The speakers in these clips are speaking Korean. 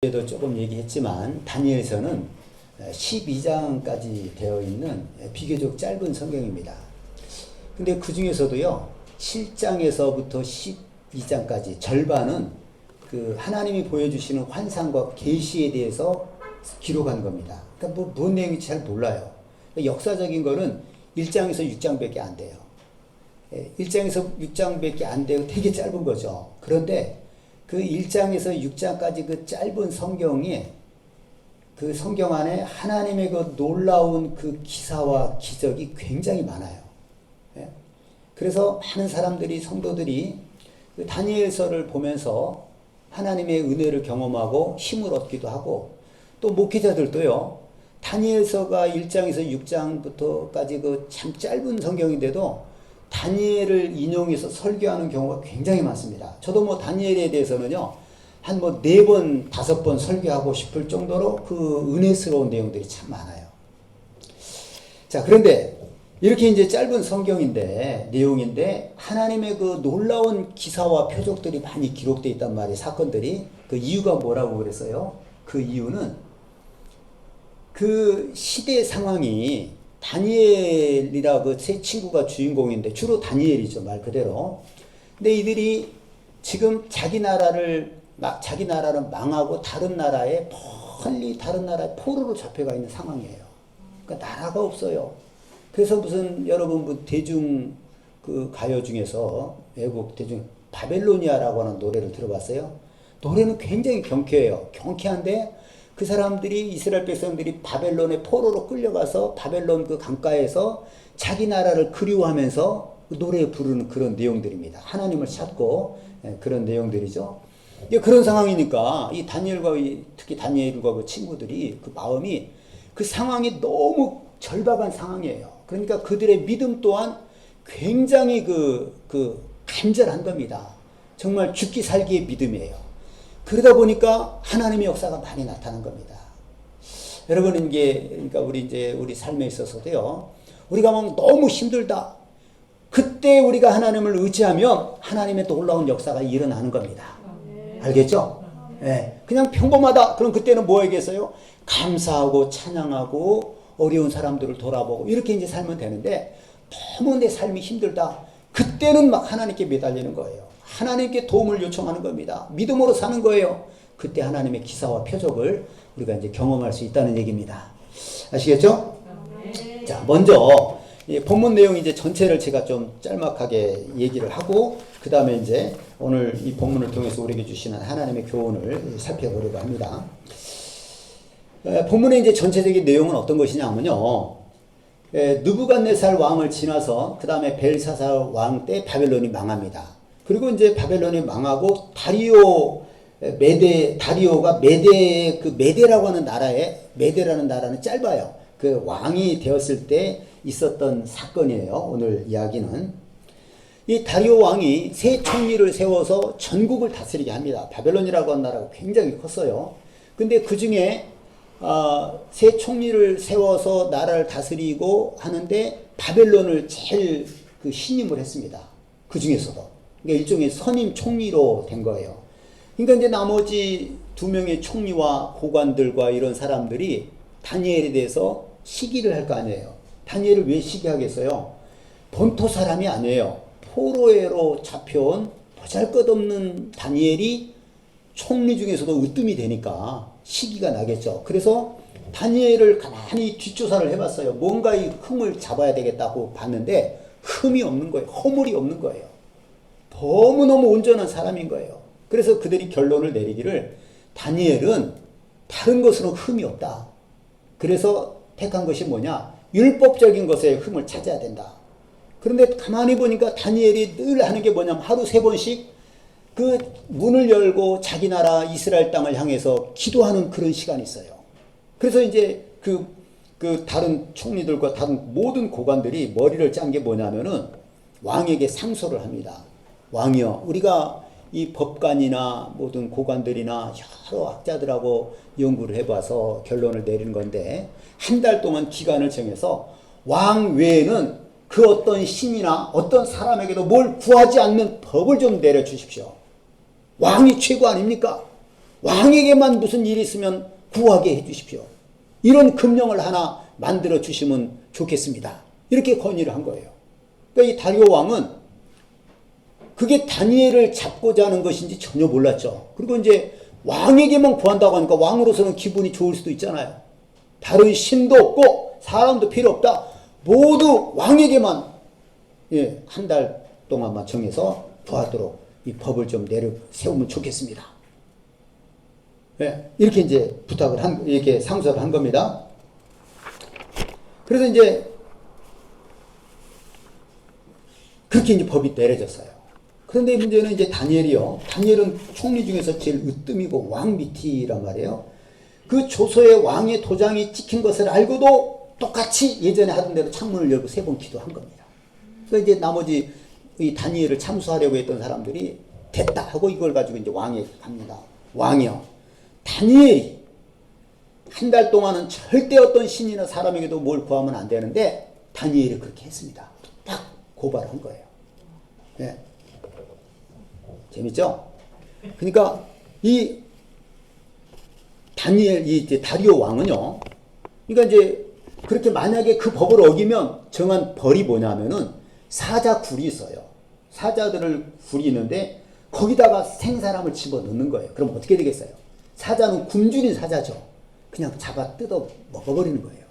에도 조금 얘기했지만 다니엘서는 12장까지 되어 있는 비교적 짧은 성경입니다. 근데 그 중에서도요 7장에서부터 12장까지 절반은 그 하나님이 보여주시는 환상과 계시에 대해서 기록한 겁니다. 그러니까 뭔 내용인지 잘 몰라요. 역사적인 거는 1장에서 6장밖에 안 돼요. 1장에서 6장밖에 안 되고 되게 짧은 거죠. 그런데 그 1장에서 6장까지 그 짧은 성경에 그 성경 안에 하나님의 그 놀라운 그 기사와 기적이 굉장히 많아요. 그래서 많은 사람들이, 성도들이 그 다니엘서를 보면서 하나님의 은혜를 경험하고 힘을 얻기도 하고, 또 목회자들도요 다니엘서가 1장에서 6장부터까지 그 참 짧은 성경인데도 다니엘을 인용해서 설교하는 경우가 굉장히 많습니다. 저도 뭐 다니엘에 대해서는요 한 뭐 4번, 5번 설교하고 싶을 정도로 그 은혜스러운 내용들이 참 많아요. 자, 그런데 이렇게 이제 짧은 성경인데, 내용인데 하나님의 그 놀라운 기사와 표적들이 많이 기록되어 있단 말이에요. 사건들이. 그 이유가 뭐라고 그랬어요? 그 이유는 그 시대 상황이, 다니엘이라 그 세 친구가 주인공인데 주로 다니엘이죠, 말 그대로. 근데 이들이 지금 자기 나라는 망하고 다른 나라에, 멀리 다른 나라에 포로로 잡혀가 있는 상황이에요. 그러니까 나라가 없어요. 그래서 무슨 여러분 대중 그 가요 중에서, 외국 대중 바벨로니아라고 하는 노래를 들어봤어요? 노래는 굉장히 경쾌해요. 경쾌한데 그 사람들이, 이스라엘 백성들이 바벨론의 포로로 끌려가서 바벨론 그 강가에서 자기 나라를 그리워하면서 노래에 부르는 그런 내용들입니다. 하나님을 찾고 그런 내용들이죠. 그런 상황이니까 이 다니엘과, 특히 다니엘과 그 친구들이 그 마음이, 그 상황이 너무 절박한 상황이에요. 그러니까 그들의 믿음 또한 굉장히 간절한 겁니다. 정말 죽기 살기의 믿음이에요. 그러다 보니까 하나님의 역사가 많이 나타난 겁니다. 여러분, 그러니까 우리 삶에 있어서도요, 우리가 막 너무 힘들다, 그때 우리가 하나님을 의지하면 하나님의 놀라운 역사가 일어나는 겁니다. 알겠죠? 네. 그냥 평범하다, 그럼 그때는 뭐 하겠어요? 감사하고 찬양하고 어려운 사람들을 돌아보고 이렇게 이제 살면 되는데, 너무 내 삶이 힘들다, 그때는 막 하나님께 매달리는 거예요. 하나님께 도움을 요청하는 겁니다. 믿음으로 사는 거예요. 그때 하나님의 기사와 표적을 우리가 이제 경험할 수 있다는 얘기입니다. 아시겠죠? 네. 자, 먼저 본문 내용 이제 전체를 제가 좀 짤막하게 얘기를 하고, 그 다음에 이제 오늘 이 본문을 통해서 우리에게 주시는 하나님의 교훈을 살펴보려고 합니다. 본문의 이제 전체적인 내용은 어떤 것이냐면요, 느부갓네살 왕을 지나서 그 다음에 벨사살 왕 때 바벨론이 망합니다. 그리고 이제 바벨론이 망하고 다리오가 메대라고 하는 나라에, 메대라는 나라는 짧아요. 그 왕이 되었을 때 있었던 사건이에요. 오늘 이야기는. 이 다리오 왕이 세 총리를 세워서 전국을 다스리게 합니다. 바벨론이라고 하는 나라가 굉장히 컸어요. 근데 그 중에 세 총리를 세워서 나라를 다스리고 하는데 바벨론을 제일 신임을 했습니다. 그 중에서도. 그러니까 일종의 선임 총리로 된 거예요. 그러니까 이제 나머지 2명의 총리와 고관들과 이런 사람들이 다니엘에 대해서 시기를 할 거 아니에요. 다니엘을 왜 시기하겠어요? 본토 사람이 아니에요. 포로로 잡혀온 보잘것없는 다니엘이 총리 중에서도 으뜸이 되니까 시기가 나겠죠. 그래서 다니엘을 가만히 뒷조사를 해봤어요. 뭔가 이 흠을 잡아야 되겠다고 봤는데 흠이 없는 거예요. 허물이 없는 거예요. 너무너무 온전한 사람인 거예요. 그래서 그들이 결론을 내리기를, 다니엘은 다른 것으로 흠이 없다. 그래서 택한 것이 뭐냐? 율법적인 것에 흠을 찾아야 된다. 그런데 가만히 보니까 다니엘이 늘 하는 게 뭐냐면 하루 3번씩 그 문을 열고 자기 나라 이스라엘 땅을 향해서 기도하는 그런 시간이 있어요. 그래서 이제 그 다른 총리들과 다른 모든 고관들이 머리를 짠 게 뭐냐면은 왕에게 상소를 합니다. 왕이여, 우리가 이 법관이나 모든 고관들이나 여러 학자들하고 연구를 해봐서 결론을 내리는 건데, 한 달 동안 기간을 정해서 왕 외에는 그 어떤 신이나 어떤 사람에게도 뭘 구하지 않는 법을 좀 내려주십시오. 왕이 최고 아닙니까? 왕에게만 무슨 일이 있으면 구하게 해주십시오. 이런 금령을 하나 만들어 주시면 좋겠습니다. 이렇게 건의를 한 거예요. 그러니까 이 다리오 왕은 그게 다니엘을 잡고자 하는 것인지 전혀 몰랐죠. 그리고 이제 왕에게만 구한다고 하니까 왕으로서는 기분이 좋을 수도 있잖아요. 다른 신도 없고 사람도 필요 없다. 모두 왕에게만 한 달 동안만 정해서 구하도록 이 법을 좀 세우면 좋겠습니다. 이렇게 이제 이렇게 상소를 한 겁니다. 그래서 이제 그렇게 이제 법이 내려졌어요. 그런데 문제는 이제 다니엘이요. 다니엘은 총리 중에서 제일 으뜸이고 왕 밑이란 말이에요. 그 조서에 왕의 도장이 찍힌 것을 알고도 똑같이 예전에 하던 대로 창문을 열고 3번 기도한 겁니다. 그러니까 이제 나머지 이 다니엘을 참수하려고 했던 사람들이 됐다 하고 이걸 가지고 이제 왕에게 갑니다. 왕이요. 다니엘이 한 달 동안은 절대 어떤 신이나 사람에게도 뭘 구하면 안 되는데 다니엘이 그렇게 했습니다. 딱 고발을 한 거예요. 네. 재밌죠? 그러니까 이 다리오 왕은요. 그러니까 이제 그렇게 만약에 그 법을 어기면 정한 벌이 뭐냐면은 사자굴이 있어요. 사자들을 굴이 있는데 거기다가 생사람을 집어넣는 거예요. 그럼 어떻게 되겠어요? 사자는 굶주린 사자죠. 그냥 잡아 뜯어 먹어버리는 거예요.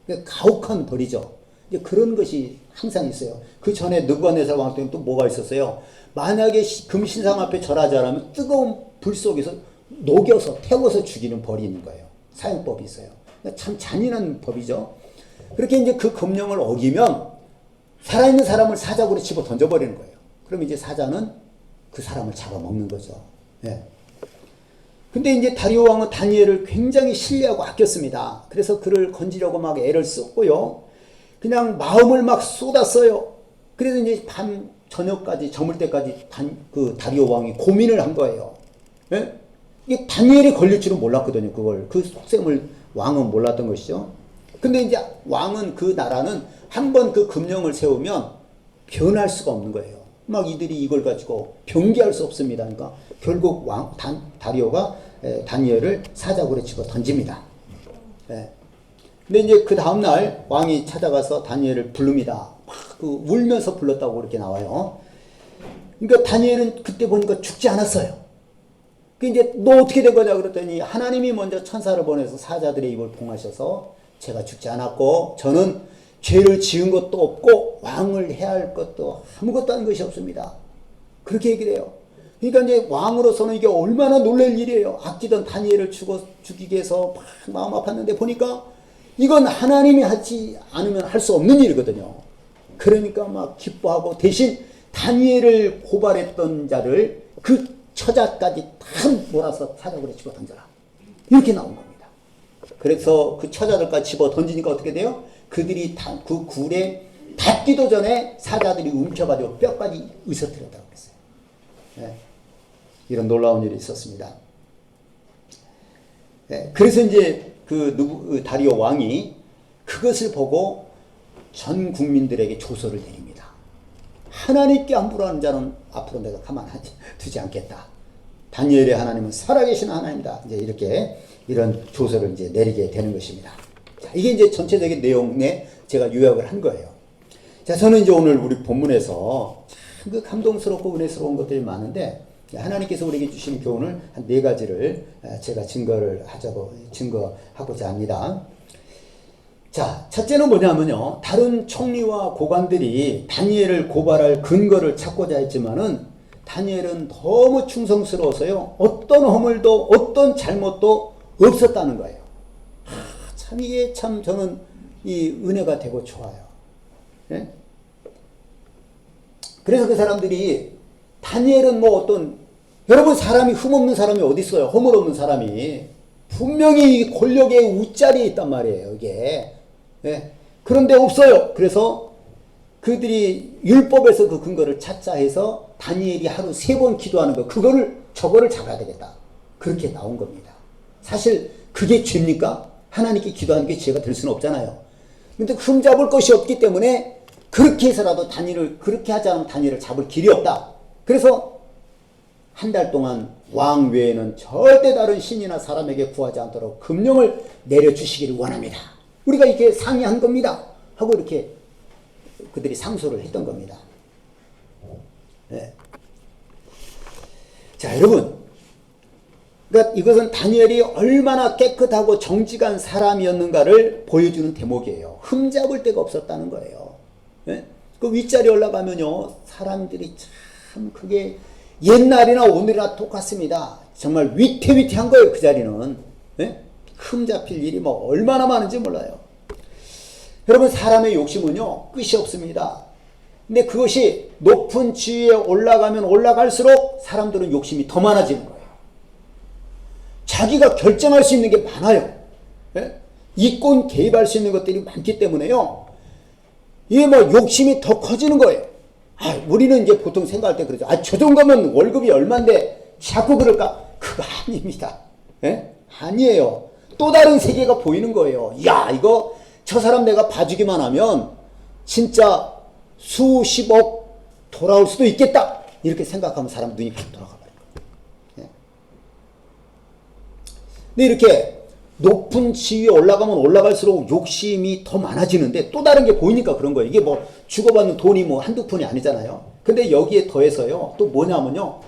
그러니까 가혹한 벌이죠. 이제 그런 것이 항상 있어요. 그 전에 느부갓네살 왕 때는 또 뭐가 있었어요? 만약에 금신상 앞에 절하지 않으면 뜨거운 불 속에서 녹여서 태워서 죽이는 벌이 있는 거예요. 사용법이 있어요. 그러니까 참 잔인한 법이죠. 그렇게 이제 그 금령을 어기면 살아있는 사람을 사자굴에 집어 던져버리는 거예요. 그럼 이제 사자는 그 사람을 잡아먹는 거죠. 근데 이제 다리오 왕은 다니엘을 굉장히 신뢰하고 아꼈습니다. 그래서 그를 건지려고 막 애를 썼고요. 그냥 마음을 막 쏟았어요. 그래서 이제 저녁까지, 저물 때까지 그 다리오 왕이 고민을 한 거예요. 이게 다니엘이 걸릴 줄은 몰랐거든요. 그 속셈을 왕은 몰랐던 것이죠. 근데 이제 왕은 그 나라는 한번 그 금령을 세우면 변할 수가 없는 거예요. 막 이들이 이걸 가지고 변개할 수 없습니다. 그러니까 결국 다리오가 다니엘을 사자굴에 집어 던집니다. 근데 이제 그 다음날 왕이 찾아가서 다니엘을 부릅니다. 막 울면서 불렀다고 그렇게 나와요. 그러니까 다니엘은 그때 보니까 죽지 않았어요. 그 이제 너 어떻게 된 거냐 그랬더니 하나님이 먼저 천사를 보내서 사자들의 입을 봉하셔서 제가 죽지 않았고 저는 죄를 지은 것도 없고 왕을 해야 할 것도 아무것도 한 것이 없습니다. 그렇게 얘기를 해요. 그러니까 이제 왕으로서는 이게 얼마나 놀랄 일이에요. 아끼던 다니엘을 죽이게 해서 막 마음 아팠는데 보니까 이건 하나님이 하지 않으면 할 수 없는 일이거든요. 그러니까 막 기뻐하고 대신 다니엘을 고발했던 자를 그 처자까지 다 몰아서 사자굴에 집어 던져라. 이렇게 나온 겁니다. 그래서 그 처자들까지 집어 던지니까 어떻게 돼요? 그들이 그 굴에 닿기도 전에 사자들이 움켜가지고 뼈까지 으스러뜨렸다고 그랬어요. 이런 놀라운 일이 있었습니다. 그래서 이제 다리오 왕이 그것을 보고 전 국민들에게 조서를 내립니다. 하나님께 함부로하는 자는 앞으로 내가 가만 두지 않겠다. 다니엘의 하나님은 살아계신 하나님이다. 이제 이런 조서를 이제 내리게 되는 것입니다. 자, 이게 이제 전체적인 내용에 제가 요약을 한 거예요. 자, 저는 이제 오늘 우리 본문에서 참 감동스럽고 은혜스러운 것들이 많은데 하나님께서 우리에게 주신 교훈을 한 4가지를 제가 증거하고자 합니다. 자, 첫째는 뭐냐면요. 다른 총리와 고관들이 다니엘을 고발할 근거를 찾고자 했지만은 다니엘은 너무 충성스러워서요. 어떤 허물도 어떤 잘못도 없었다는 거예요. 참 이게 참 저는 이 은혜가 되고 좋아요. 그래서 그 사람들이 다니엘은 여러분 사람이 흠없는 사람이 어디 있어요? 허물 없는 사람이 분명히 권력의 우짜리에 있단 말이에요. 이게 그런데 없어요. 그래서 그들이 율법에서 그 근거를 찾자 해서 다니엘이 하루 3번 기도하는 거 저거를 잡아야 되겠다. 그렇게 나온 겁니다. 사실 그게 죄입니까? 하나님께 기도하는 게 죄가 될 수는 없잖아요. 근데 흠잡을 것이 없기 때문에 그렇게 해서라도 그렇게 하지 않으면 다니엘을 잡을 길이 없다. 그래서 한 달 동안 왕 외에는 절대 다른 신이나 사람에게 구하지 않도록 금령을 내려주시기를 원합니다. 우리가 이렇게 상의한 겁니다. 하고 이렇게 그들이 상소를 했던 겁니다. 네. 자, 여러분. 그러니까 이것은 다니엘이 얼마나 깨끗하고 정직한 사람이었는가를 보여주는 대목이에요. 흠잡을 데가 없었다는 거예요. 네? 그 윗자리에 올라가면요, 사람들이 참 그게 옛날이나 오늘이나 똑같습니다. 정말 위태위태한 거예요, 그 자리는. 네? 흠잡힐 일이 뭐 얼마나 많은지 몰라요. 여러분, 사람의 욕심은요, 끝이 없습니다. 근데 그것이 높은 지위에 올라가면 올라갈수록 사람들은 욕심이 더 많아지는 거예요. 자기가 결정할 수 있는 게 많아요. 예? 이권 개입할 수 있는 것들이 많기 때문에요. 이게 뭐 욕심이 더 커지는 거예요. 아, 우리는 이제 보통 생각할 때 그러죠. 아, 저 정도면 월급이 얼만데 자꾸 그럴까? 그거 아닙니다. 예? 아니에요. 또 다른 세계가 보이는 거예요. 야, 이거 저 사람 내가 봐주기만 하면 진짜 수십억 돌아올 수도 있겠다. 이렇게 생각하면 사람 눈이 확 돌아가 버려요. 예? 근데 이렇게 높은 지위에 올라가면 올라갈수록 욕심이 더 많아지는데 또 다른 게 보이니까 그런 거예요. 이게 뭐 주고받는 돈이 뭐 한두 푼이 아니잖아요. 근데 여기에 더해서요. 또 뭐냐면요.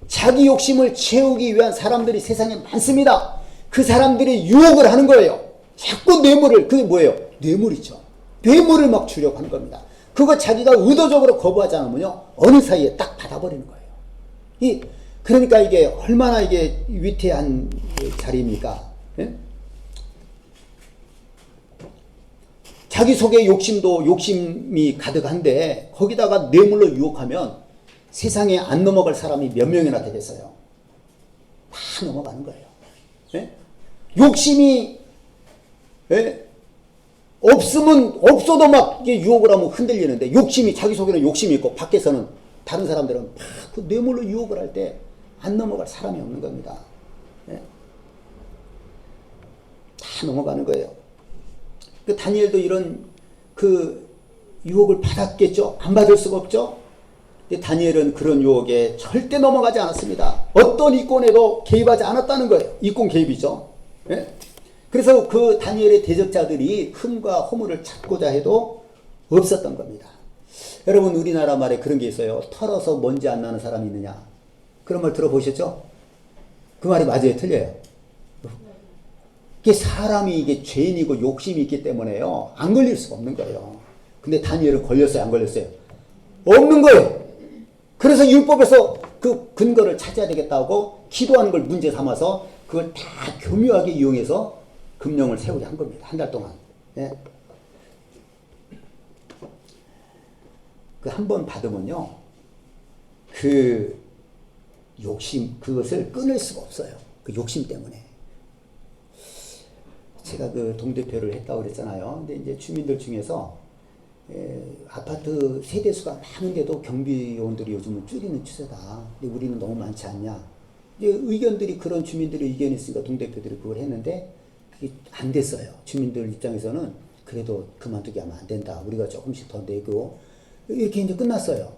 자기 욕심을 채우기 위한 사람들이 세상에 많습니다. 그 사람들이 유혹을 하는 거예요. 자꾸 뇌물을, 그게 뭐예요? 뇌물이죠. 뇌물을 막 주려고 하는 겁니다. 그거 자기가 의도적으로 거부하지 않으면요. 어느 사이에 딱 받아버리는 거예요. 그러니까 이게 얼마나 이게 위태한 자리입니까? 예? 자기 속에 욕심이 가득한데 거기다가 뇌물로 유혹하면 세상에 안 넘어갈 사람이 몇 명이나 되겠어요? 다 넘어가는 거예요. 예? 욕심이 예? 없어도 막 이게 유혹을 하면 흔들리는데 욕심이 자기 속에는 욕심이 있고 밖에서는 다른 사람들은 막 그 뇌물로 유혹을 할 때 안 넘어갈 사람이 없는 겁니다. 예? 다 넘어가는 거예요. 그 다니엘도 이런 그 유혹을 받았겠죠? 안 받을 수가 없죠? 근데 다니엘은 그런 유혹에 절대 넘어가지 않았습니다. 어떤 이권에도 개입하지 않았다는 거예요. 이권 개입이죠. 예? 그래서 그 다니엘의 대적자들이 흠과 허물을 찾고자 해도 없었던 겁니다. 여러분, 우리나라 말에 그런 게 있어요. 털어서 먼지 안 나는 사람이 있느냐. 그런 말 들어보셨죠? 그 말이 맞아요? 틀려요? 이게 사람이 이게 죄인이고 욕심이 있기 때문에요. 안 걸릴 수가 없는 거예요. 근데 다니엘은 걸렸어요? 안 걸렸어요? 없는 거예요. 그래서 율법에서 그 근거를 찾아야 되겠다고 기도하는 걸 문제 삼아서 그걸 다 교묘하게 이용해서 금령을 세우게 한 겁니다. 한 달 동안. 예. 그 한 번 받으면요. 그 욕심, 그것을 끊을 수가 없어요. 그 욕심 때문에. 제가 그 동대표를 했다고 그랬잖아요. 근데 이제 주민들 중에서 아파트 세대수가 많은데도 경비원들이 요즘은 줄이는 추세다. 근데 우리는 너무 많지 않냐. 이제 의견들이 그런 주민들의 의견이 있으니까 동대표들이 그걸 했는데 그게 안 됐어요. 주민들 입장에서는 그래도 그만두게 하면 안 된다. 우리가 조금씩 더 내고 이렇게 이제 끝났어요.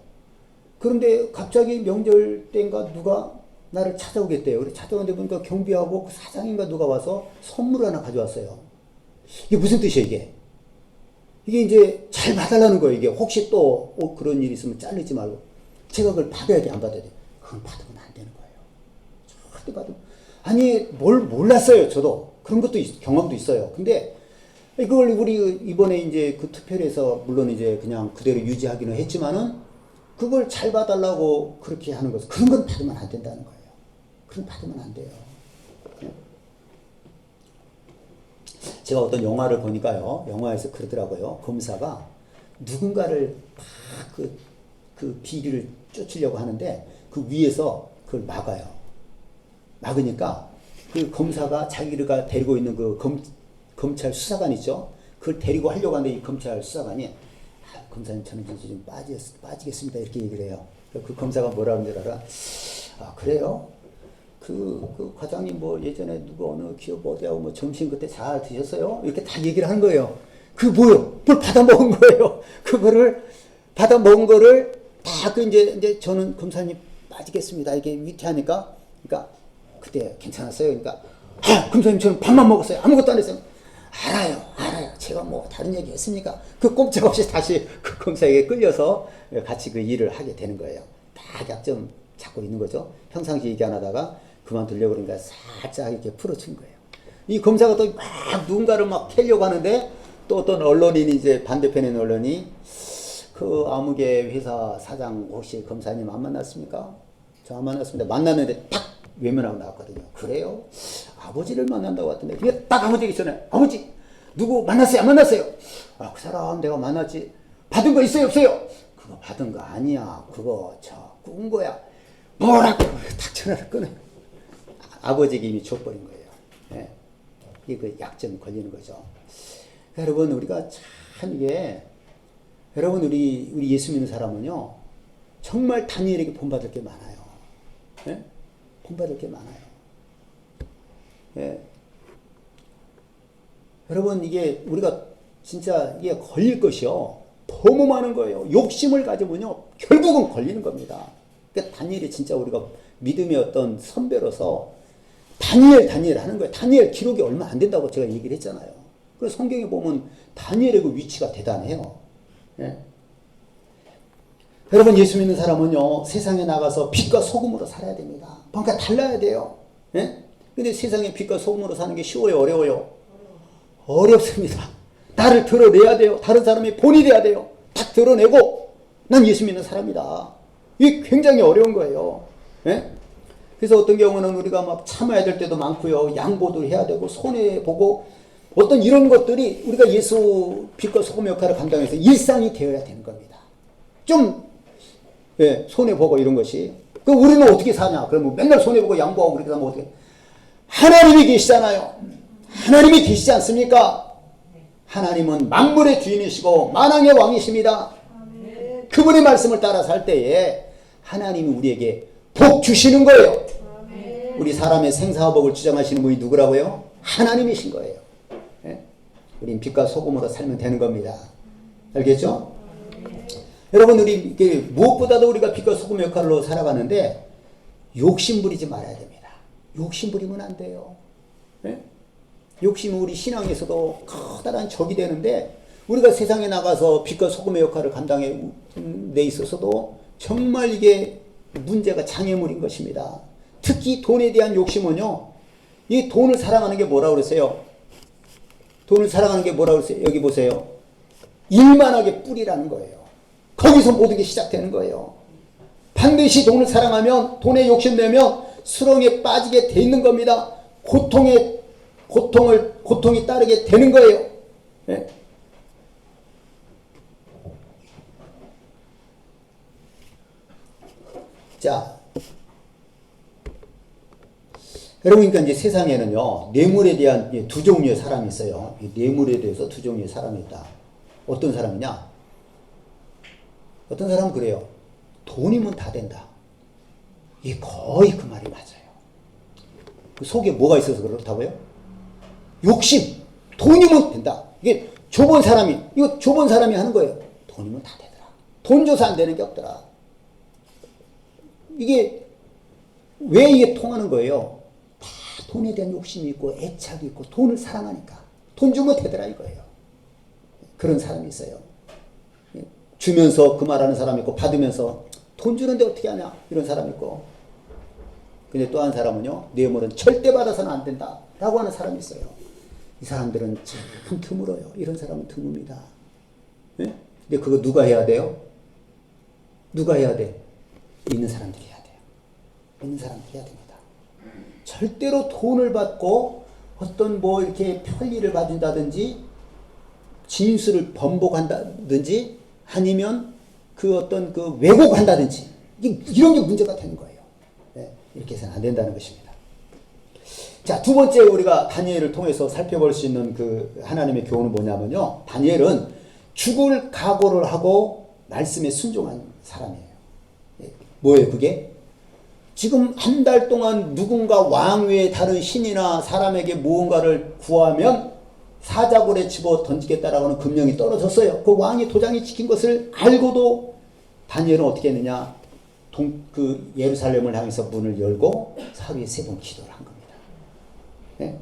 그런데 갑자기 명절 때인가 누가 나를 찾아오겠대요. 그래서 찾아오는데 보니까 경비하고 그 사장인가 누가 와서 선물 하나 가져왔어요. 이게 무슨 뜻이에요, 이게? 이게 이제 잘 봐달라는 거예요, 이게. 혹시 또 그런 일이 있으면 자르지 말고. 제가 그걸 받아야 돼, 안 받아야 돼? 그건 받으면 안 되는 거예요. 절대 받으면. 아니, 몰랐어요, 저도. 그런 것도 경험도 있어요. 근데 이걸 우리 이번에 이제 그 투표를 해서 물론 이제 그냥 그대로 유지하기는 했지만은 그걸 잘 봐달라고 그렇게 하는 것은 그런 건 받으면 안 된다는 거예요. 그런 받으면 안 돼요. 제가 어떤 영화를 보니까요. 영화에서 그러더라고요. 검사가 누군가를 막 그 비리를 쫓으려고 하는데 그 위에서 그걸 막아요. 막으니까 그 검사가 자기가 데리고 있는 그 검찰 수사관 있죠. 그걸 데리고 하려고 하는데 이 검찰 수사관이 검사님 저는 이제 좀 빠지겠습니다. 이렇게 얘기를 해요. 그 검사가 뭐라는 줄 알아? 아, 그래요? 그 과장님 뭐 예전에 누구 어느 기업 어디하고 뭐 점심 그때 잘 드셨어요? 이렇게 다 얘기를 하는 거예요. 그 뭐요? 뭘 받아먹은 거예요. 그거를 받아먹은 거를 다 그 이제 저는 검사님 빠지겠습니다. 이게 위태하니까. 그러니까 그때 괜찮았어요. 그러니까 금사님 저는 밥만 먹었어요. 아무것도 안 했어요. 알아요. 제가 뭐 다른 얘기 했습니까? 그 꼼짝없이 다시 그 검사에게 끌려서 같이 그 일을 하게 되는 거예요. 딱 약점 잡고 있는 거죠. 평상시 얘기 안 하다가 그만두려고 그러니까 살짝 이렇게 풀어준 거예요. 이 검사가 또 막 누군가를 막 캐려고 하는데 또 어떤 언론인이 이제 반대편에 있는 언론이 그 아무개 회사 사장 혹시 검사님 안 만났습니까? 저 안 만났습니다. 만났는데 딱 외면하고 나왔거든요. 그래요? 아버지를 만난다고 하던데 그게 딱 아버지기 전에 아버지 누구 만났어요? 안 만났어요? 아, 그 사람 내가 만났지. 받은 거 있어요? 없어요? 그거 받은 거 아니야. 그거 꾼 거야. 뭐라고 딱 전화를 끊어요. 아버지가 이미 줘버린 거예요. 네. 이게 그 약점 걸리는 거죠. 여러분 우리가 참 이게 여러분 우리 예수 믿는 사람은요 정말 다니엘에게 본받을 게 많아요. 네? 본받을 게 많아요. 네. 여러분 이게 우리가 진짜 이게 걸릴 것이요 너무 많은 거예요. 욕심을 가지면요 결국은 걸리는 겁니다. 그러니까 다니엘이 진짜 우리가 믿음의 어떤 선배로서 다니엘 하는 거예요. 다니엘 기록이 얼마 안 된다고 제가 얘기를 했잖아요. 그래서 성경에 보면 다니엘의 그 위치가 대단해요. 예. 여러분 예수 믿는 사람은요 세상에 나가서 빛과 소금으로 살아야 됩니다. 뭔가 달라야 돼요. 예? 근데 세상에 빛과 소금으로 사는 게 쉬워요? 어려워요? 어렵습니다. 나를 드러내야 돼요. 다른 사람이 본이 돼야 돼요. 딱 드러내고 난 예수 믿는 사람이다. 이게 굉장히 어려운 거예요. 예? 그래서 어떤 경우는 우리가 막 참아야 될 때도 많고요. 양보도 해야 되고 손해보고 어떤 이런 것들이 우리가 예수 빛과 소금 역할을 감당해서 일상이 되어야 되는 겁니다. 좀 예, 손해보고 이런 것이. 그럼 우리는 어떻게 사냐? 그러면 맨날 손해보고 양보하고 그렇게 하면 어떻게? 하나님이 계시잖아요. 하나님이 계시지 않습니까? 하나님은 만물의 주인이시고 만왕의 왕이십니다. 그분의 말씀을 따라 살 때에 하나님이 우리에게 복 주시는 거예요. 우리 사람의 생사화복을 주장하시는 분이 누구라고요? 하나님이신 거예요. 예? 우린 빛과 소금으로 살면 되는 겁니다. 알겠죠? 여러분 우리 무엇보다도 우리가 빛과 소금 역할로 살아가는데 욕심 부리지 말아야 됩니다. 욕심 부리면 안 돼요. 예? 욕심은 우리 신앙에서도 커다란 적이 되는데 우리가 세상에 나가서 빛과 소금의 역할을 감당해 데 있어서도 정말 이게 문제가 장애물인 것입니다. 특히 돈에 대한 욕심은요. 이 돈을 사랑하는 게 뭐라고 그랬어요? 돈을 사랑하는 게 뭐라고 그랬어요? 여기 보세요. 일만하게 뿌리라는 거예요. 거기서 모든 게 시작되는 거예요. 반드시 돈을 사랑하면 돈에 욕심내면 수렁에 빠지게 돼 있는 겁니다. 고통이 따르게 되는 거예요. 네? 자, 여러분, 그러니까 이제 세상에는요, 뇌물에 대한 두 종류의 사람이 있어요. 뇌물에 대해서 두 종류의 사람이 있다. 어떤 사람이냐? 어떤 사람은 그래요. 돈이면 다 된다. 이게 거의 그 말이 맞아요. 그 속에 뭐가 있어서 그렇다고요? 욕심. 돈이면 된다. 이게 좁은 사람이 하는 거예요. 돈이면 다 되더라. 돈 줘서 안 되는 게 없더라. 이게 왜 이게 통하는 거예요? 다 돈에 대한 욕심이 있고 애착이 있고 돈을 사랑하니까 돈 주면 되더라 이거예요. 그런 사람이 있어요. 주면서 그 말하는 사람이 있고 받으면서 돈 주는데 어떻게 하냐 이런 사람이 있고. 근데 또 한 사람은요, 뇌물은 절대 받아서는 안 된다 라고 하는 사람이 있어요. 이 사람들은 참 드물어요. 이런 사람은 드뭅니다. 네? 근데 그거 누가 해야 돼요? 누가 해야 돼? 있는 사람들이 해야 돼요. 있는 사람들이 해야 됩니다. 절대로 돈을 받고 어떤 뭐 이렇게 편리를 봐준다든지 진술을 번복한다든지 아니면 그 어떤 그 왜곡한다든지 이런 게 문제가 되는 거예요. 네, 이렇게 해서는 안 된다는 것입니다. 자, 두 번째 우리가 다니엘을 통해서 살펴볼 수 있는 그 하나님의 교훈은 뭐냐면요. 다니엘은 죽을 각오를 하고 말씀에 순종한 사람이에요. 뭐예요 그게? 지금 한 달 동안 누군가 왕 외에 다른 신이나 사람에게 무언가를 구하면 사자굴에 집어 던지겠다라고 하는 금령이 떨어졌어요. 그 왕이 도장이 찍힌 것을 알고도 다니엘은 어떻게 했느냐? 그 예루살렘을 향해서 문을 열고 하루에 3번 기도를 한 겁니다. 네?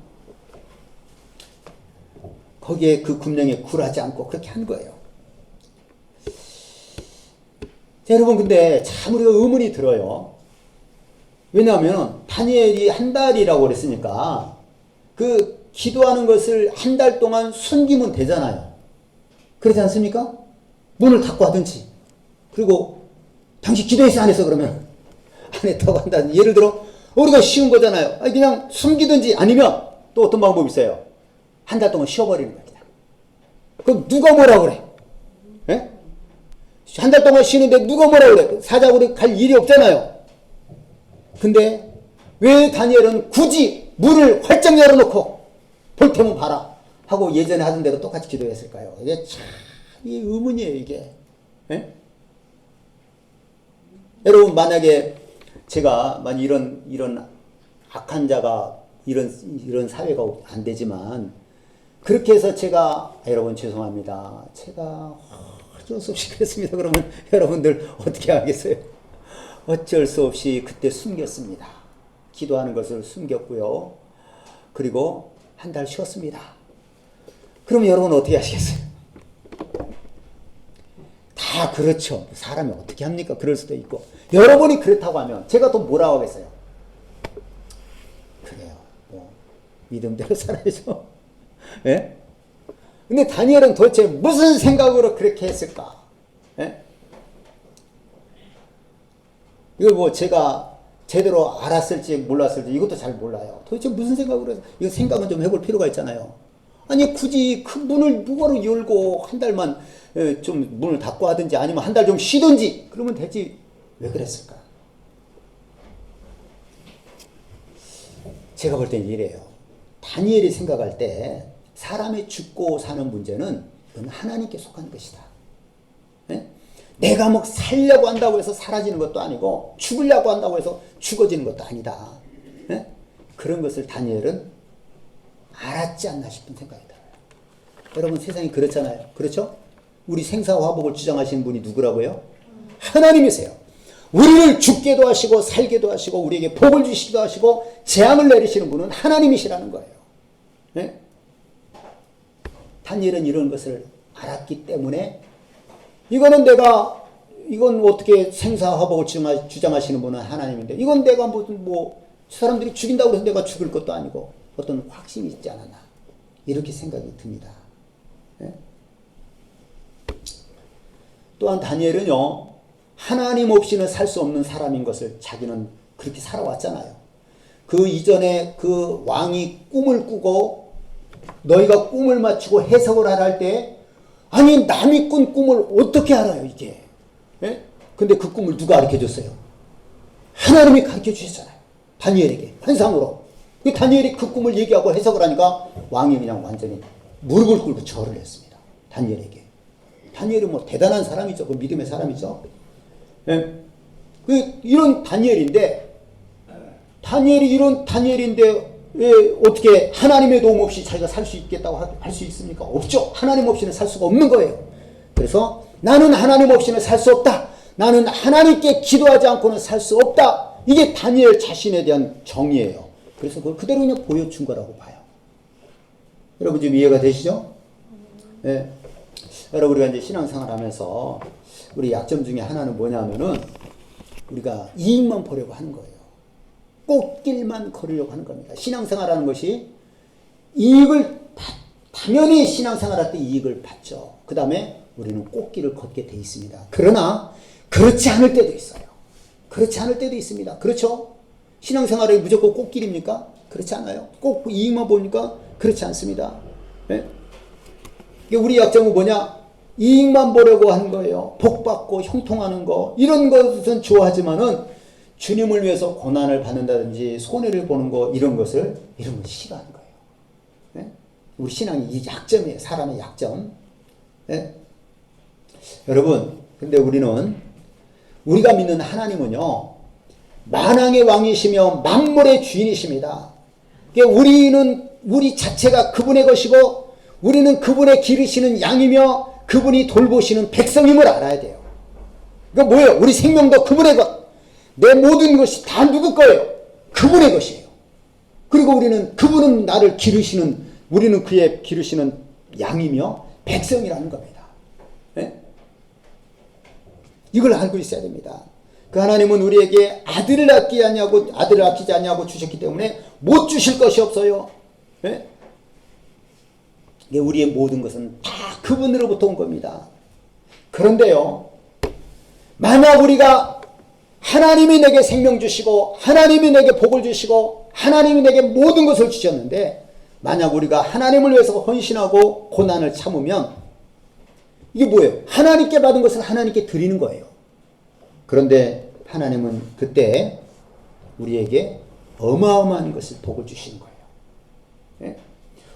거기에 그 금령에 굴하지 않고 그렇게 한 거예요. 자, 여러분, 근데 참 우리가 의문이 들어요. 왜냐하면 다니엘이 한 달이라고 그랬으니까 그 기도하는 것을 한 달 동안 숨기면 되잖아요. 그렇지 않습니까? 문을 닫고 하든지. 그리고 당신 기도했어 안 했어 그러면 안 했다고 한다든지. 예를 들어 우리가 쉬운 거잖아요. 그냥 숨기든지 아니면 또 어떤 방법이 있어요. 한 달 동안 쉬어버리는 거야. 그럼 누가 뭐라 그래? 예? 한 달 동안 쉬는데 누가 뭐라 그래? 사자굴에 갈 일이 없잖아요. 근데 왜 다니엘은 굳이 문을 활짝 열어놓고 볼 테면 봐라 하고 예전에 하던 대로 똑같이 기도했을까요? 이게 참 이 의문이에요, 이게. 예? 여러분, 만약에 제가 이런 악한 자가 이런 사회가 안 되지만 그렇게 해서 제가 여러분 죄송합니다. 제가 어쩔 수 없이 그랬습니다. 그러면 여러분들 어떻게 하겠어요? 어쩔 수 없이 그때 숨겼습니다. 기도하는 것을 숨겼고요. 그리고 한 달 쉬었습니다. 그럼 여러분 어떻게 하시겠어요? 다 그렇죠. 사람이 어떻게 합니까? 그럴 수도 있고. 여러분이 그렇다고 하면 제가 또 뭐라고 하겠어요? 그래요. 뭐 믿음대로 살아야죠. 예? 근데 다니엘은 도대체 무슨 생각으로 그렇게 했을까? 예? 이걸 뭐 제가 제대로 알았을지 몰랐을지 이것도 잘 몰라요. 도대체 무슨 생각으로 해서 이거 생각은 좀 해볼 필요가 있잖아요. 아니 굳이 그 문을 누구로 열고 한 달만 좀 문을 닫고 하든지 아니면 한 달 좀 쉬든지 그러면 되지 왜 그랬을까? 제가 볼 때는 이래요. 다니엘이 생각할 때 사람이 죽고 사는 문제는 그건 하나님께 속한 것이다. 네? 내가 뭐 살려고 한다고 해서 사라지는 것도 아니고 죽으려고 한다고 해서 죽어지는 것도 아니다. 네? 그런 것을 다니엘은 알았지 않나 싶은 생각이 들어요. 여러분 세상이 그렇잖아요. 그렇죠? 우리 생사화복을 주장하시는 분이 누구라고요? 하나님이세요. 우리를 죽게도 하시고 살게도 하시고 우리에게 복을 주시기도 하시고 재앙을 내리시는 분은 하나님이시라는 거예요. 네? 다니엘은 이런 것을 알았기 때문에 이건 어떻게 생사화복을 주장하시는 분은 하나님인데 이건 내가 뭐 사람들이 죽인다고 해서 내가 죽을 것도 아니고 어떤 확신이 있지 않았나 이렇게 생각이 듭니다. 네? 또한 다니엘은요 하나님 없이는 살 수 없는 사람인 것을 자기는 그렇게 살아왔잖아요. 그 이전에 그 왕이 꿈을 꾸고 너희가 꿈을 맞추고 해석을 하라 할 때 아니 남이 꾼 꿈을 어떻게 알아요 이게. 예? 근데 그 꿈을 누가 가르쳐 줬어요? 하나님이 가르쳐 주셨잖아요. 다니엘에게 환상으로. 다니엘이 그 꿈을 얘기하고 해석을 하니까 왕이 그냥 완전히 무릎을 꿇고 절을 했습니다. 다니엘에게. 다니엘은 뭐 대단한 사람이죠. 그 믿음의 사람이죠. 예? 이런 다니엘인데 이런 다니엘인데 왜 어떻게 하나님의 도움 없이 자기가 살 수 있겠다고 할 수 있습니까? 없죠. 하나님 없이는 살 수가 없는 거예요. 그래서 나는 하나님 없이는 살 수 없다. 나는 하나님께 기도하지 않고는 살 수 없다. 이게 다니엘 자신에 대한 정의예요. 그래서 그걸 그대로 그냥 보여준 거라고 봐요. 여러분 지금 이해가 되시죠? 네. 여러분 우리가 이제 신앙생활 하면서 우리 약점 중에 하나는 뭐냐면은 우리가 이익만 보려고 하는 거예요. 꽃길만 걸으려고 하는 겁니다. 신앙생활하는 것이 이익을 당연히 신앙생활할 때 이익을 받죠. 그 다음에 우리는 꽃길을 걷게 돼 있습니다. 그러나 그렇지 않을 때도 있어요. 그렇지 않을 때도 있습니다. 그렇죠? 신앙생활이 무조건 꽃길입니까? 그렇지 않아요. 꼭 이익만 보니까 그렇지 않습니다. 네? 우리 약점은 뭐냐? 이익만 보려고 하는 거예요. 복받고 형통하는 거 이런 것은 좋아하지만은 주님을 위해서 고난을 받는다든지 손해를 보는 거 이런 걸 싫어하는 거예요. 네? 우리 신앙이 이 약점이에요. 사람의 약점. 네? 여러분 근데 우리가 믿는 하나님은요 만왕의 왕이시며 만물의 주인이십니다. 우리 자체가 그분의 것이고 우리는 그분의 기르시는 양이며 그분이 돌보시는 백성임을 알아야 돼요. 그러니까 뭐예요? 우리 생명도 그분의 것. 내 모든 것이 다 누구 거예요? 그분의 것이에요. 그리고 우리는 그분은 나를 기르시는, 우리는 그의 기르시는 양이며 백성이라는 겁니다. 네? 이걸 알고 있어야 됩니다. 그 하나님은 우리에게 아들을 아끼지 않냐고 주셨기 때문에 못 주실 것이 없어요. 네? 우리의 모든 것은 다 그분으로부터 온 겁니다. 그런데요, 만약 우리가 하나님이 내게 생명 주시고 하나님이 내게 복을 주시고 하나님이 내게 모든 것을 주셨는데, 만약 우리가 하나님을 위해서 헌신하고 고난을 참으면 이게 뭐예요? 하나님께 받은 것을 하나님께 드리는 거예요. 그런데 하나님은 그때 우리에게 어마어마한 것을 복을 주시는 거예요. 네?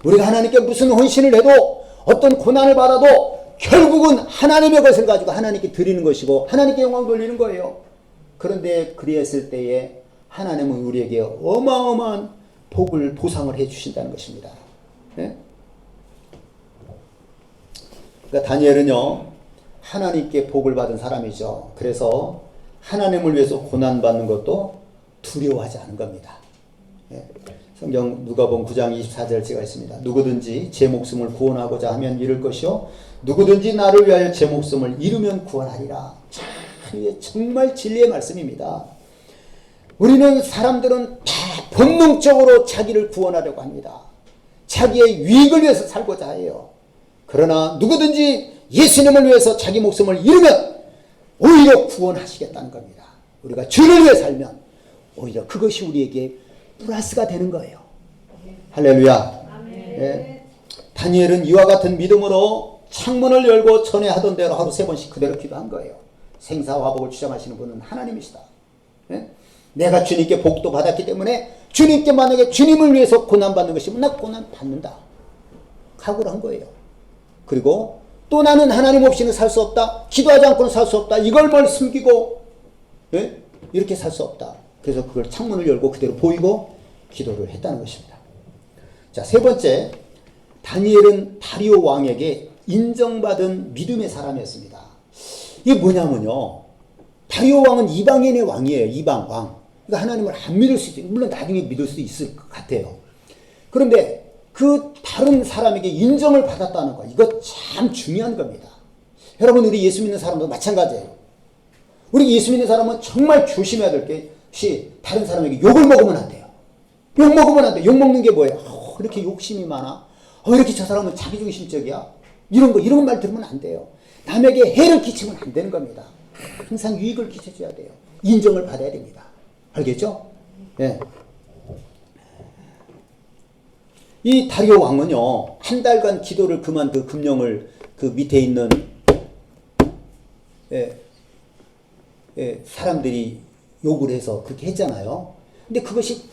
우리가 하나님께 무슨 헌신을 해도, 어떤 고난을 받아도 결국은 하나님의 것을 가지고 하나님께 드리는 것이고 하나님께 영광 돌리는 거예요. 그런데 그리했을 때에 하나님은 우리에게 어마어마한 복을, 보상을 해 주신다는 것입니다. 네? 그러니까 다니엘은요, 하나님께 복을 받은 사람이죠. 그래서 하나님을 위해서 고난받는 것도 두려워하지 않은 겁니다. 네. 성경 누가복음 9장 24절째가 있습니다. 누구든지 제 목숨을 구원하고자 하면 잃을 것이요, 누구든지 나를 위하여 제 목숨을 잃으면 구원하리라. 참, 정말 진리의 말씀입니다. 우리는, 사람들은 다 본능적으로 자기를 구원하려고 합니다. 자기의 유익을 위해서 살고자 해요. 그러나 누구든지 예수님을 위해서 자기 목숨을 잃으면 오히려 구원하시겠다는 겁니다. 우리가 주를 위해 살면 오히려 그것이 우리에게 플러스가 되는 거예요. 할렐루야. 예. 다니엘은 이와 같은 믿음으로 창문을 열고 전에 하던 대로 하루 3번씩 그대로 기도한 거예요. 생사화복을 주장하시는 분은 하나님이시다. 예? 내가 주님께 복도 받았기 때문에 주님께, 만약에 주님을 위해서 고난받는 것이면 나 고난 받는다 각오를 한 거예요. 그리고 또 나는 하나님 없이는 살 수 없다, 기도하지 않고는 살 수 없다, 이걸 뭘 숨기고, 예? 이렇게 살 수 없다. 그래서 그걸 창문을 열고 그대로 보이고 기도를 했다는 것입니다. 자, 3번째, 다니엘은 다리오 왕에게 인정받은 믿음의 사람이었습니다. 이게 뭐냐면요, 다리오 왕은 이방인의 왕이에요. 이방 왕. 그러니까 하나님을 안 믿을 수 있어요. 물론 나중에 믿을 수 있을 것 같아요. 그런데 그 다른 사람에게 인정을 받았다는 거, 이거 참 중요한 겁니다. 여러분, 우리 예수 믿는 사람도 마찬가지예요. 우리 예수 믿는 사람은 정말 조심해야 될 것이, 다른 사람에게 욕을 먹으면 안 돼요. 욕 먹으면 안 돼요. 욕 먹는 게 뭐예요? 이렇게 욕심이 많아? 이렇게 저 사람은 자기중심적이야? 이런 말 들으면 안 돼요. 남에게 해를 끼치면 안 되는 겁니다. 항상 유익을 끼쳐줘야 돼요. 인정을 받아야 됩니다. 알겠죠? 네. 이 다리오 왕은요, 한 달간 기도를 금한 그 금령을 그 밑에 있는 사람들이 욕을 해서 그렇게 했잖아요. 근데 그것이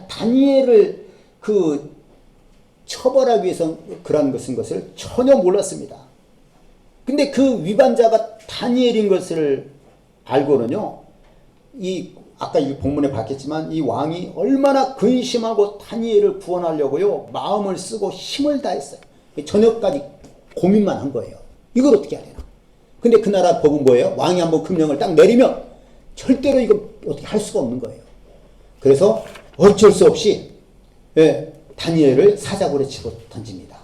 다니엘을 그 처벌하기 위해서 그런 것을 전혀 몰랐습니다. 근데 그 위반자가 다니엘인 것을 알고는요, 아까 이 본문에 봤겠지만 이 왕이 얼마나 근심하고 다니엘을 구원하려고요, 마음을 쓰고 힘을 다했어요. 저녁까지 고민만 한 거예요. 이걸 어떻게 해야 되나. 근데 그 나라 법은 뭐예요? 왕이 한번 금령을 딱 내리면 절대로 이거 어떻게 할 수가 없는 거예요. 그래서 어쩔 수 없이 다니엘을 사자굴에 집어 던집니다.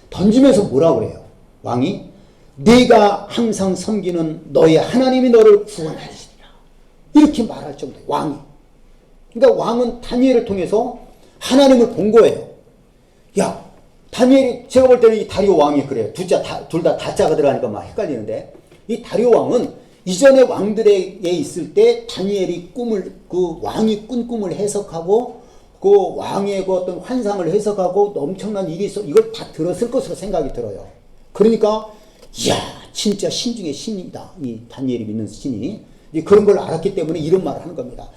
던지면서 뭐라고 그래요? 왕이, 네가 항상 섬기는 너의 하나님이 너를 구원하시리라, 이렇게 말할 정도예요, 왕이. 그러니까 왕은 다니엘을 통해서 하나님을 본 거예요. 야, 다니엘이, 제가 볼 때는 이 다리오 왕이 그래요. 둘 다 다자가 들어가니까 막 헷갈리는데, 이 다리오 왕은 이전의 왕들에게 있을 때 다니엘이 그 왕이 꾼 꿈을 해석하고 그 왕의 그 어떤 환상을 해석하고 엄청난 일이 있어, 이걸 다 들었을 것으로 생각이 들어요. 그러니까 이야, 진짜 신 중에 신이다, 이 다니엘이 믿는 신이. 그런 걸 알았기 때문에 이런 말을 하는 겁니다.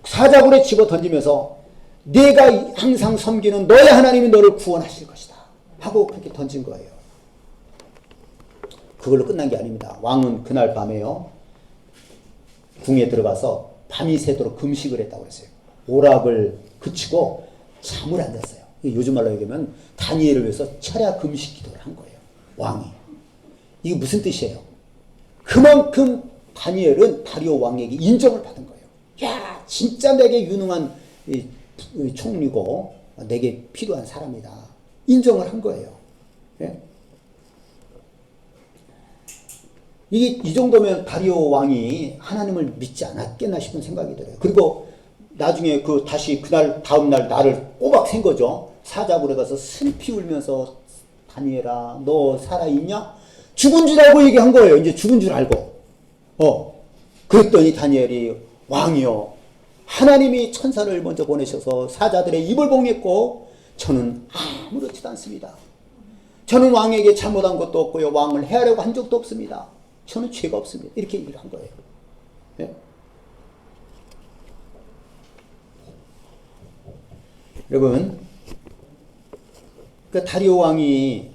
사자굴에 집어 던지면서 내가 항상 섬기는 너의 하나님이 너를 구원하실 것이다 하고 그렇게 던진 거예요. 그걸로 끝난 게 아닙니다. 왕은 그날 밤에요, 궁에 들어가서 밤이 새도록 금식을 했다고 했어요. 오락을 그치고 잠을 안 잤어요. 요즘 말로 얘기하면 다니엘을 위해서 철야 금식 기도를 한 거예요, 왕이. 이게 무슨 뜻이에요? 그만큼 다니엘은 다리오 왕에게 인정을 받은 거예요. 야, 진짜 내게 유능한 이 총리고 내게 필요한 사람이다. 인정을 한 거예요. 예? 이게 이 정도면 다리오 왕이 하나님을 믿지 않았겠나 싶은 생각이 들어요. 그리고 나중에 그 다시 그날 다음날 날을 꼬박 샌 거죠. 사자굴에 가서 슬피 울면서 다니엘아 너 살아있냐? 죽은 줄 알고 얘기한 거예요. 이제 죽은 줄 알고. 그랬더니 다니엘이 왕이요 하나님이 천사를 먼저 보내셔서 사자들의 입을 봉했고 저는 아무렇지도 않습니다. 저는 왕에게 잘못한 것도 없고요. 왕을 해하려고 한 적도 없습니다. 저는 죄가 없습니다. 이렇게 얘기를 한 거예요. 네? 여러분, 그 다리오 왕이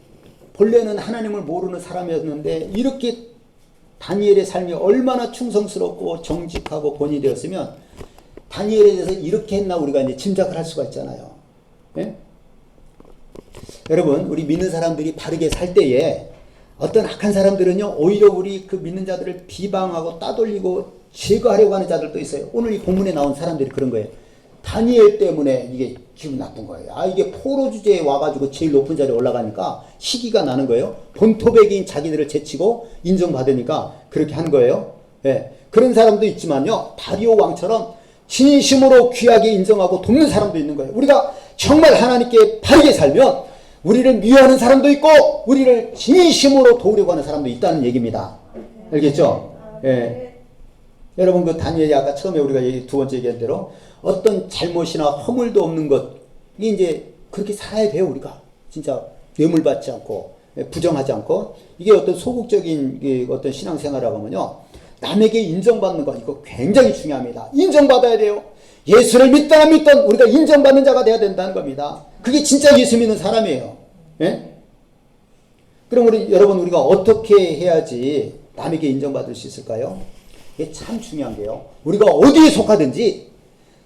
본래는 하나님을 모르는 사람이었는데 이렇게 다니엘의 삶이 얼마나 충성스럽고 정직하고 본이 되었으면 다니엘에 대해서 이렇게 했나 우리가 이제 짐작을 할 수가 있잖아요. 네? 여러분, 우리 믿는 사람들이 바르게 살 때에 어떤 악한 사람들은요, 오히려 우리 그 믿는 자들을 비방하고 따돌리고 제거하려고 하는 자들도 있어요. 오늘 이 본문에 나온 사람들이 그런 거예요. 다니엘 때문에 이게 기분 나쁜 거예요. 이게 포로 주제에 와가지고 제일 높은 자리에 올라가니까 시기가 나는 거예요. 본토백인 자기들을 제치고 인정받으니까 그렇게 한 거예요. 예. 그런 사람도 있지만요, 다리오 왕처럼 진심으로 귀하게 인정하고 돕는 사람도 있는 거예요. 우리가 정말 하나님께 바르게 살면 우리를 미워하는 사람도 있고 우리를 진심으로 도우려고 하는 사람도 있다는 얘기입니다. 알겠죠? 예. 여러분 그 다니엘이 아까 처음에 우리가 두 번째 얘기한 대로 어떤 잘못이나 허물도 없는 것 이제 그렇게 살아야 돼요. 우리가 진짜 뇌물받지 않고 부정하지 않고 이게 어떤 소극적인 어떤 신앙생활이라고 하면요 남에게 인정받는 거 이거 굉장히 중요합니다. 인정받아야 돼요. 예수를 믿든 안 믿든 우리가 인정받는 자가 돼야 된다는 겁니다. 그게 진짜 예수 믿는 사람이에요. 예? 그럼 여러분 우리가 어떻게 해야지 남에게 인정받을 수 있을까요? 이게 참 중요한 게요. 우리가 어디에 속하든지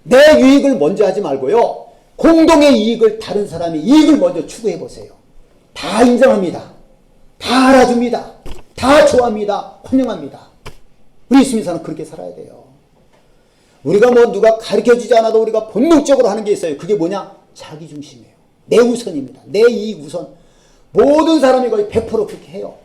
내 유익을 먼저 하지 말고요. 공동의 이익을 다른 사람의 이익을 먼저 추구해 보세요. 다 인정합니다. 다 알아줍니다. 다 좋아합니다. 환영합니다. 우리 예수 믿는 사람은 그렇게 살아야 돼요. 우리가 뭐 누가 가르쳐주지 않아도 우리가 본능적으로 하는 게 있어요. 그게 뭐냐? 자기중심이에요. 내 우선입니다. 내 이익 우선. 모든 사람이 거의 100% 그렇게 해요.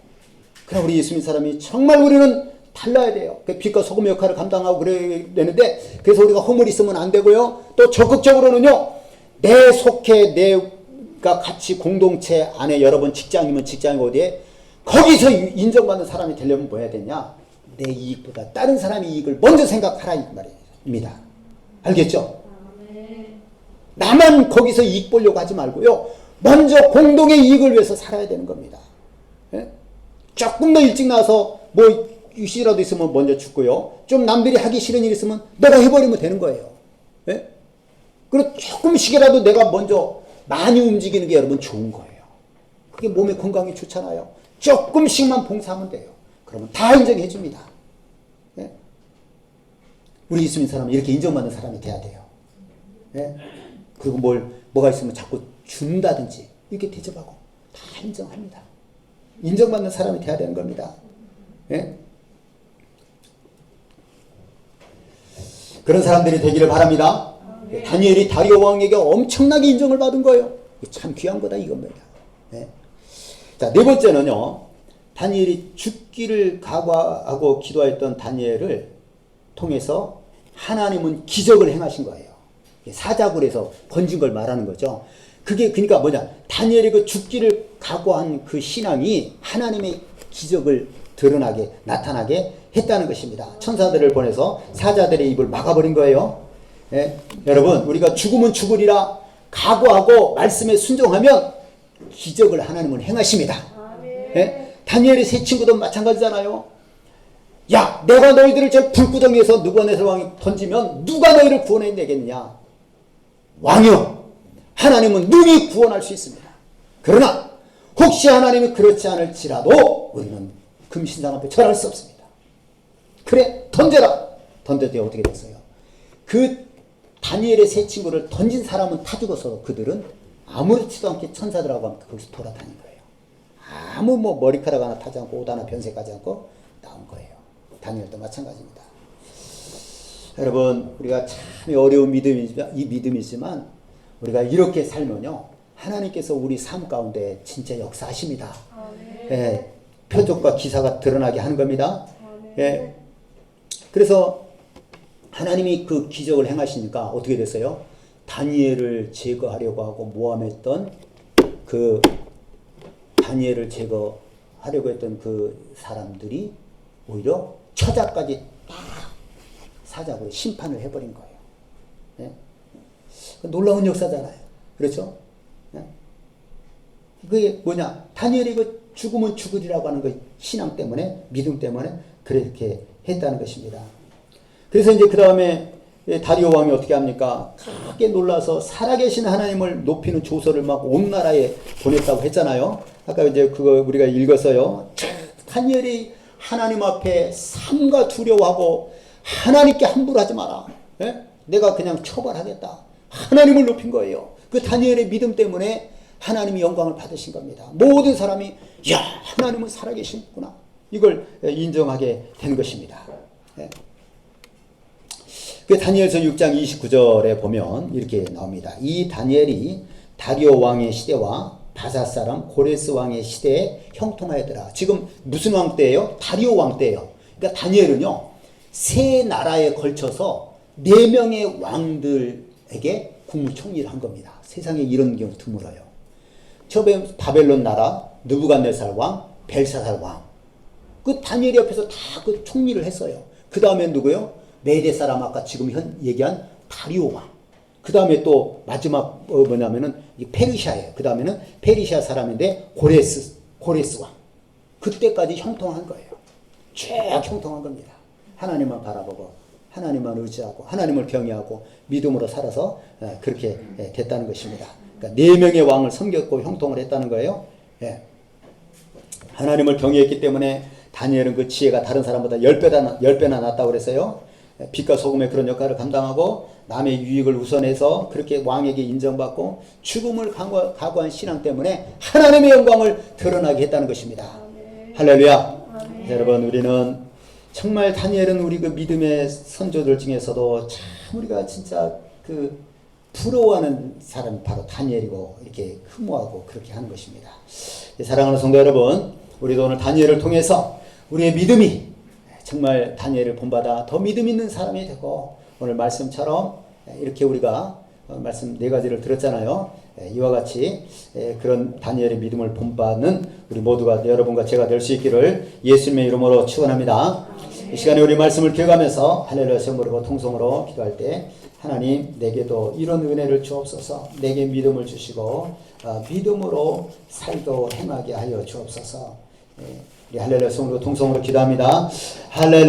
그럼 우리 예수 믿는 사람이 정말 우리는 달라야 돼요. 빛과 소금 역할을 감당하고 그래야 되는데 그래서 우리가 허물이 있으면 안 되고요. 또 적극적으로는요. 내 속해 내가 같이 공동체 안에 여러분 직장이면 직장이 어디에 거기서 인정받는 사람이 되려면 뭐 해야 되냐? 내 이익보다 다른 사람의 이익을 먼저 생각하라 이 말입니다. 알겠죠? 나만 거기서 이익 보려고 하지 말고요. 먼저 공동의 이익을 위해서 살아야 되는 겁니다. 예? 조금 더 일찍 나서 뭐 유시라도 있으면 먼저 죽고요. 좀 남들이 하기 싫은 일 있으면 내가 해버리면 되는 거예요. 예? 그리고 조금씩이라도 내가 먼저 많이 움직이는 게 여러분 좋은 거예요. 그게 몸에 건강에 좋잖아요. 조금씩만 봉사하면 돼요. 그러면 다 인정해 줍니다. 예? 우리 예수 믿는 사람은 이렇게 인정받는 사람이 돼야 돼요. 예? 그리고 뭐가 있으면 자꾸 준다든지 이렇게 대접하고 다 인정합니다. 인정받는 사람이 돼야 되는 겁니다. 예? 그런 사람들이 되기를 바랍니다. 다니엘이 다리오 왕에게 엄청나게 인정을 받은 거예요. 참 귀한 거다 이겁니다. 예? 자, 네 번째는요. 다니엘이 죽기를 각오하고 기도했던 다니엘을 통해서 하나님은 기적을 행하신 거예요. 사자굴에서 건진 걸 말하는 거죠. 그게 그러니까 뭐냐? 다니엘이 그 죽기를 각오한 그 신앙이 하나님의 기적을 드러나게 나타나게 했다는 것입니다. 천사들을 보내서 사자들의 입을 막아버린 거예요. 예? 여러분 우리가 죽으면 죽으리라 각오하고 말씀에 순종하면 기적을 하나님은 행하십니다. 예? 다니엘의 세 친구도 마찬가지잖아요. 야, 내가 너희들을 저 불구덩이에서 느부갓네살 왕이 던지면 누가 너희를 구원해내겠느냐? 왕이요, 하나님은 능히 구원할 수 있습니다. 그러나 혹시 하나님이 그렇지 않을지라도 우리는 금신상 앞에 절할 수 없습니다. 그래, 던져라. 던졌더니 어떻게 됐어요? 그 다니엘의 세 친구를 던진 사람은 타 죽어서 그들은 아무렇지도 않게 천사들하고 함께 거기서 돌아다닌 거예요. 아무 머리카락 하나 타지 않고 옷 하나 변색하지 않고 나온 거예요. 다니엘도 마찬가지입니다. 여러분, 우리가 참 어려운 믿음이지만 우리가 이렇게 살면요, 하나님께서 우리 삶 가운데 진짜 역사하십니다. 예, 표적과 기사가 드러나게 하는 겁니다. 예, 그래서 하나님이 그 기적을 행하시니까 어떻게 됐어요? 다니엘을 제거하려고 하고 모함했던 그 다니엘을 제거하려고 했던 그 사람들이 오히려 처자까지 딱 사자고 심판을 해버린 거예요. 예? 놀라운 역사잖아요. 그렇죠? 예? 그게 뭐냐? 다니엘이 그 죽으면 죽으리라고 하는 그 신앙 때문에, 믿음 때문에 그렇게 했다는 것입니다. 그래서 이제 그 다음에 다리오 왕이 어떻게 합니까? 크게 놀라서 살아계신 하나님을 높이는 조서를 막 온 나라에 보냈다고 했잖아요. 아까 이제 그거 우리가 읽었어요. 다니엘이 하나님 앞에 삼가 두려워하고 하나님께 함부로 하지 마라. 예? 내가 그냥 처벌하겠다. 하나님을 높인 거예요. 그 다니엘의 믿음 때문에 하나님이 영광을 받으신 겁니다. 모든 사람이 야, 하나님은 살아계시구나. 이걸 인정하게 된 것입니다. 예. 그 다니엘서 6장 29절에 보면 이렇게 나옵니다. 이 다니엘이 다리오 왕의 시대와 바사 사람 고레스 왕의 시대에 형통하였더라. 지금 무슨 왕 때예요? 다리오 왕 때예요. 그러니까 다니엘은요, 세 나라에 걸쳐서 4명의 왕들에게 국무총리를 한 겁니다. 세상에 이런 경우 드물어요. 처음에 바벨론 나라 느부갓네살 왕, 벨사살 왕. 그 다니엘이 옆에서 다 그 총리를 했어요. 그 다음에 누구요? 메대 사람, 아까 지금 얘기한 다리오 왕. 그 다음에 또 마지막 뭐냐면은 페르시아예요. 그 다음에는 페르시아 사람인데 고레스 왕. 그때까지 형통한 거예요. 쭉 형통한 겁니다. 하나님만 바라보고 하나님만 의지하고 하나님을 경외하고 믿음으로 살아서 그렇게 됐다는 것입니다. 그러니까 4명의 왕을 섬겼고 형통을 했다는 거예요. 예. 하나님을 경외했기 때문에 다니엘은 그 지혜가 다른 사람보다 10배나 낫다고 그랬어요. 빛과 소금의 그런 역할을 감당하고 남의 유익을 우선해서 그렇게 왕에게 인정받고 죽음을 각오한 신앙 때문에 하나님의 영광을 드러나게 했다는 것입니다. 아멘. 할렐루야. 아멘. 여러분, 우리는 정말 다니엘은 우리 그 믿음의 선조들 중에서도 참 우리가 진짜 그 부러워하는 사람이 바로 다니엘이고 이렇게 흠모하고 그렇게 하는 것입니다. 사랑하는 성도 여러분, 우리도 오늘 다니엘을 통해서 우리의 믿음이 정말 다니엘을 본받아 더 믿음 있는 사람이 되고, 오늘 말씀처럼 이렇게 우리가 말씀 4가지를 들었잖아요. 이와 같이 그런 다니엘의 믿음을 본받는 우리 모두가, 여러분과 제가 될 수 있기를 예수님의 이름으로 축원합니다. 이 시간에 우리 말씀을 기억하면서 할렐루야 성부르고 통성으로 기도할 때, 하나님 내게도 이런 은혜를 주옵소서. 내게 믿음을 주시고 믿음으로 살도 행하게 하여 주옵소서. 우리 할렐루야 성부르고 통성으로 기도합니다. 할렐루야.